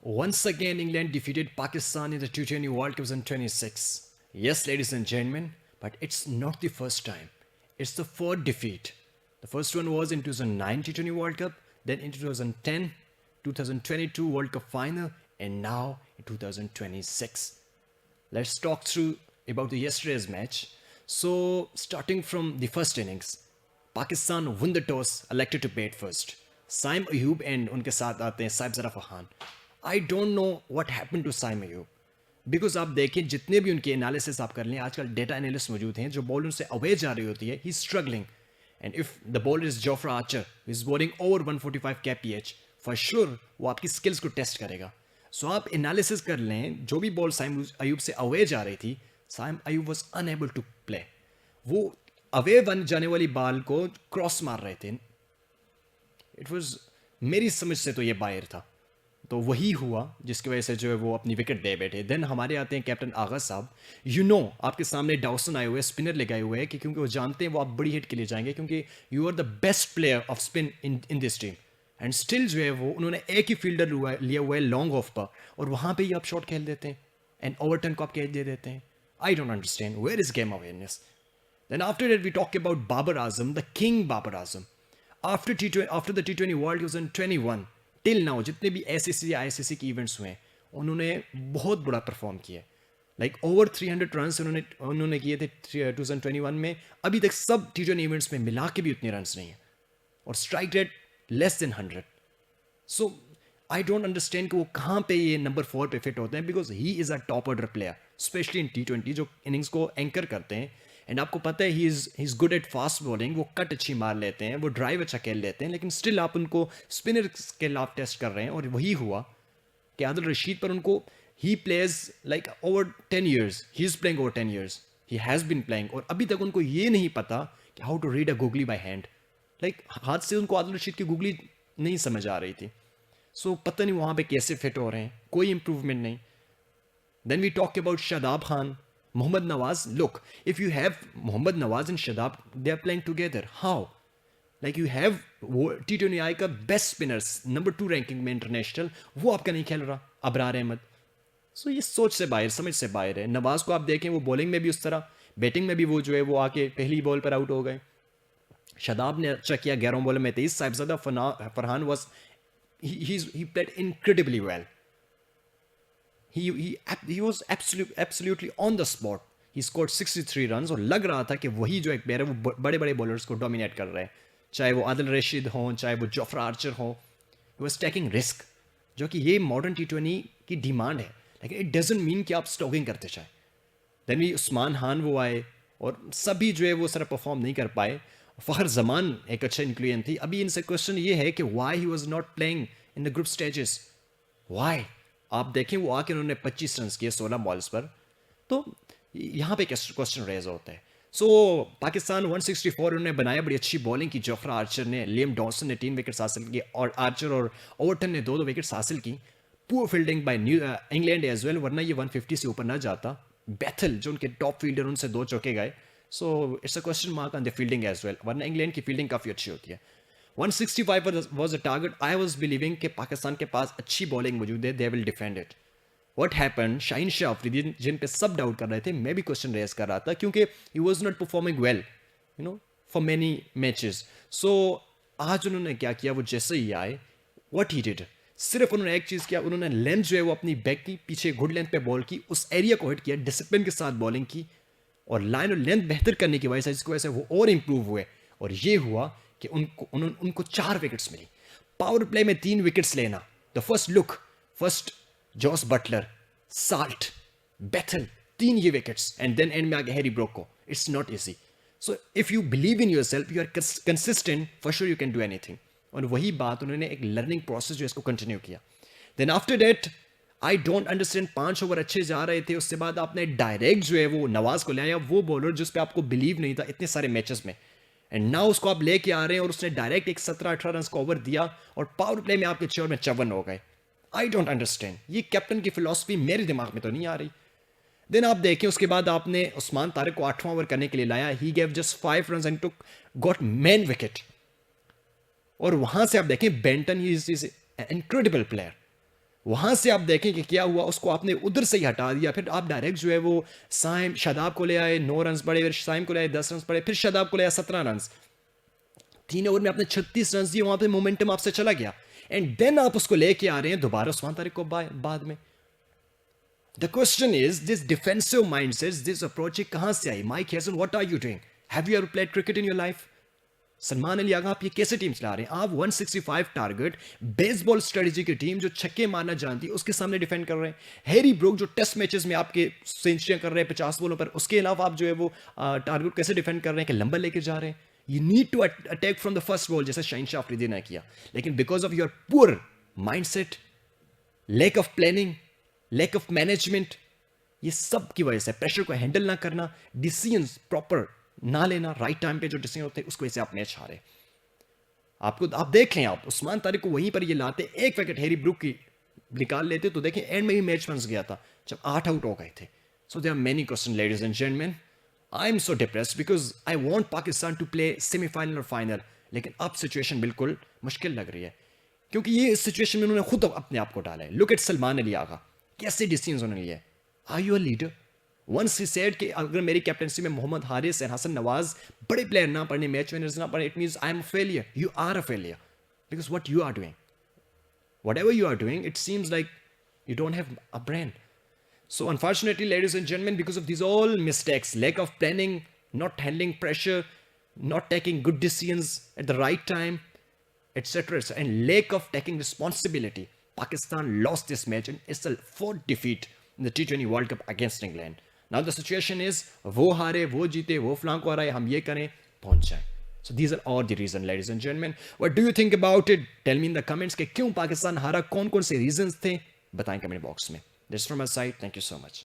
Once again, England defeated Pakistan in the T20 World Cup in 26. Yes, ladies and gentlemen, but it's not the first time. It's the fourth defeat. The first one was in 2009 T20 World Cup, then in 2010, 2022 World Cup final, and now in 2026. Let's talk through about the yesterday's match. So, starting from the first innings, Pakistan won the toss, elected to bat first. Saim Ayub and उनके साथ आते हैं साइब ज़रा Farhan. I don't know what happened to Saim Ayub. Because आप देखें जितने भी उनके एनालिसिस आप कर लें, आजकल डेटा एनालिस्ट मौजूद हैं जो बॉल उनसे अवे जा रही होती है, he struggling. And if the bowler is Jofra Archer is bowling over 145 kph, for sure वो आपकी स्किल्स को टेस्ट करेगा. सो आप एनालिसिस कर लें, जो भी बॉल साइम अयूब से अवे जा रही थी, Saim Ayub was unable to play. वो अवे बन जाने वाली बॉल को क्रॉस मार रहे थे. इट वॉज, मेरी समझ से तो ये बायर था. तो वही हुआ जिसकी वजह से जो है वो अपनी विकेट दे बैठे. देन हमारे आते हैं कैप्टन आगा साहब. आपके सामने डाउसन आए हुए, स्पिनर लगाए हुए हैं कि क्योंकि वो जानते हैं वो आप बड़ी हिट के लिए जाएंगे, क्योंकि you are the best player of spin in this team. And still जो है वो उन्होंने एक ही फील्डर लिया हुआ है लॉन्ग ऑफ पर, और वहां पे ही आप शॉट खेल देते हैं एंड ओवरटर्न को आप कैच दे देते हैं. I don't understand where is game awareness. Then after that we talk about Babar Azam, the king Babar Azam. After the T20 world cup in 21 till now जितने भी SEC या ICC के इवेंट्स हुए हैं, उन्होंने बहुत बड़ा परफॉर्म किया. लाइक ओवर 300 रन उन्होंने किए थे 2021 में. अभी तक सब T20 इवेंट्स में मिला के भी उतने रन नहीं है, और strike rate less than 100. So I don't understand कि वो कहाँ पे ये नंबर 4 पे फिट होते हैं, because he is a top order player, specially in T20 जो इनिंग्स को एंकर करते हैं. एंड आपको पता है he is good at fast bowling. वो कट अच्छी मार लेते हैं, वो ड्राइव अच्छा खेल लेते हैं, लेकिन स्टिल आप उनको स्पिनर के खिलाफ टेस्ट कर रहे हैं. और वही हुआ कि आदिल रशीद पर उनको, he plays like over 10 years, he is playing over 10 years, he has been playing, और अभी तक उनको ये नहीं पता कि how to read a googly by hand. Like हाथ से उनको आदिल रशीद की गूगली नहीं समझ आ रही थी. सो पता नहीं वहाँ पे कैसे फिट हो रहे हैं, कोई इंप्रूवमेंट नहीं. Then we talk about Shadab Khan, Mohammad Nawaz. Look, if you have Mohammad Nawaz and Shadab, they are playing together. How? Like you have T20I का बेस्ट स्पिनर्स नंबर 2 रैंकिंग में इंटरनेशनल, वो आपका नहीं खेल रहा, अबरार अहमद. सो ये सोच से बाहर, समझ से बाहर है. नवाज को आप देखें, वो बॉलिंग में भी उस तरह, बैटिंग में भी वो जो है वो आके पहली बॉल पर आउट हो गए. शदाब ने अच्छा किया 11 बॉल में 23. Sahibzada Farhan was, he played incredibly well. He was absolutely on the spot. He scored 63 runs, और लग रहा था कि वही जो एक प्लेयर है वो बड़े बड़े बॉलर्स को डोमिनेट कर रहे हैं, चाहे वो आदिल रशीद हों, चाहे वो जोफ्रा आर्चर हों. ही वाज टेकिंग रिस्क, जो कि ये मॉडर्न T20 की डिमांड है. लेकिन इट डजंट मीन कि आप स्टॉकिंग करते चाहे. देन भी उस्मान खान वो आए, और सभी जो है वो सारा परफॉर्म नहीं कर पाए. फ़खर जमान एक अच्छा इंक्लूजन थी. अभी इनसे क्वेश्चन ये है कि why he was not playing in the group stages. Why? आप देखें वो आके उन्होंने 25 रन किए 16 बॉल्स पर. तो यहाँ पे क्वेश्चन रेज होता है. सो पाकिस्तान 164 उन्होंने बनाया, बड़ी अच्छी बॉलिंग की. जोफ्रा आर्चर ने, लियम डॉसन ने 3 विकेट्स हासिल की, और आर्चर और ओवरटन ने 2 विकेट्स हासिल की. Poor fielding by England as well, वरना ये 150 से ऊपर ना जाता. बैथल जो उनके टॉप फील्डर, उनसे 2 चौके गए. So it's a question mark on the fielding as well, वरना इंग्लैंड की फील्डिंग काफ़ी अच्छी होती है. 165 was a target. I was believing कि पाकिस्तान के पास अच्छी बॉलिंग मौजूद है, they will defend it. What happened? Shaheen Shah Afridi, जिन पे सब डाउट कर रहे थे, मैं भी क्वेश्चन रेज कर रहा था, क्योंकि he was not performing well, for many matches. So आज उन्होंने क्या किया, वो जैसे ही आए, what he did, सिर्फ उन्होंने एक चीज़ किया, उन्होंने लेंथ जो है वो अपनी बैक की पीछे गुड लेंथ पे बॉल की, उस एरिया को हिट किया, डिसिप्लिन के साथ बॉलिंग की, और लाइन और लेंथ बेहतर करने की वजह से, जिसकी वजह से वो और इंप्रूव हुए. और ये हुआ कि उनको 4 विकेट्स मिली. पावर प्ले में 3 विकेट्स लेना, the first Jos Buttler, Salt, Bethell, 3 ये विकेट्स, एंड देन एंड में आगे Harry Brook. It's not easy. So if you believe in your self, you are consistent, for sure you can do anything. और वही बात उन्होंने एक learning process जो इसको कंटिन्यू किया. Then after that I don't understand, 5 over अच्छे जा रहे थे, उसके बाद आपने डायरेक्ट जो है वो नवाज को ले आया, वो बॉलर जिस पे आपको बिलीव नहीं था इतने सारे मैचेस में, एंड नाउ उसको आप लेके आ रहे हैं, और उसने डायरेक्ट एक 17-18 रन का ओवर दिया, और पावर प्ले में आपके 4 में 54 हो गए. आई डोंट अंडरस्टैंड, ये कैप्टन की फिलॉसफी मेरे दिमाग में तो नहीं आ रही. देन आप देखें उसके बाद आपने उस्मान तारिक को 8वां ओवर करने के लिए लाया, he gave just 5 run and took got man wicket. और वहां से आप देखें Banton, he is incredible player. वहाँ से आप देखें कि क्या हुआ, उसको आपने उधर से ही हटा दिया, फिर आप डायरेक्ट जो है वो साइम शादाब को ले आए, 9 रन पड़े, फिर साइम को ले आए 10 रन पड़े, फिर शादाब को ले आए 17 रन, 3 ओवर में आपने 36 रन दिए, वहाँ पे मोमेंटम आपसे चला गया, एंड देन आप उसको लेके आ रहे हैं दोबारा उस्मान तारिक को बाद में। The question is this defensive mindset, this approach कहाँ से आई? Mike Hesson, what are you doing? Have you ever played cricket in your life? Salman Ali Agha, आप ये कैसे टीम चला रहे हैं? आप 165 टारगेट बेसबॉल स्ट्रेटजी की टीम जो छक्के मारना जानती है उसके सामने डिफेंड कर रहे हैं। हैरी ब्रूक जो टेस्ट मैचेस में आपके सेंचुरियां कर रहे हैं 50 बॉलों पर, उसके अलावा आप जो है वो टारगेट कैसे डिफेंड कर रहे हैं कि लंबा लेके जा रहे हैं? You need to attack from the first ball, जैसे शहीनशाह अफरीदी ने किया, लेकिन because of your poor mindset, lack of planning, lack of management, ये सब की वजह से प्रेशर को हैंडल ना करना, डिसीजंस प्रॉपर ना लेना, राइट टाइम पे जो डिसीजन होते हैं उसको वजह से आप मैच हारे। आपको आप देख लें, आप उस्मान तारिक को वहीं पर ये लाते, एक विकेट हैरी ब्रूक की निकाल लेते, तो देखें एंड में ही मैच फंस गया था जब 8 आउट हो गए थे। So there are many question ladies and gentleman, I am so depressed because I want Pakistan to play semifinal और फाइनल, लेकिन अब सिचुएशन बिल्कुल मुश्किल लग रही है, क्योंकि ये इस सिचुएशन में उन्होंने खुद अपने आप को डाला है। लुक एट सलमान अली आगा, कैसे डिसीजन उन्होंने लिए। Are you a leader? Once he said कि अगर मेरी कैप्टनसी में मोहम्मद हारिस एंड हसन नवाज बड़े प्लेयर ना पढ़ने, मैच विनर्स ना पढ़े, it means I am a failure. You are a failure because what you are doing, whatever you are doing, it seems like you don't have a brain. So unfortunately, ladies and gentlemen, because of these all mistakes, lack of planning, not handling pressure, not taking good decisions at the right time, etc., and lack of taking responsibility, Pakistan lost this match and it's a fourth defeat in the T20 World Cup against England. Now the situation is, वो हारे, वो जीते, वो फ्लांक को हराए, हम ये करें, पहुंच जाए। So these are all the reasons, ladies and gentlemen. What do you think about it? Tell me in the comments कि क्यों पाकिस्तान हारा, कौन कौन से reasons थे, बताएं कमेंट बॉक्स में। That's from my side. Thank you so much.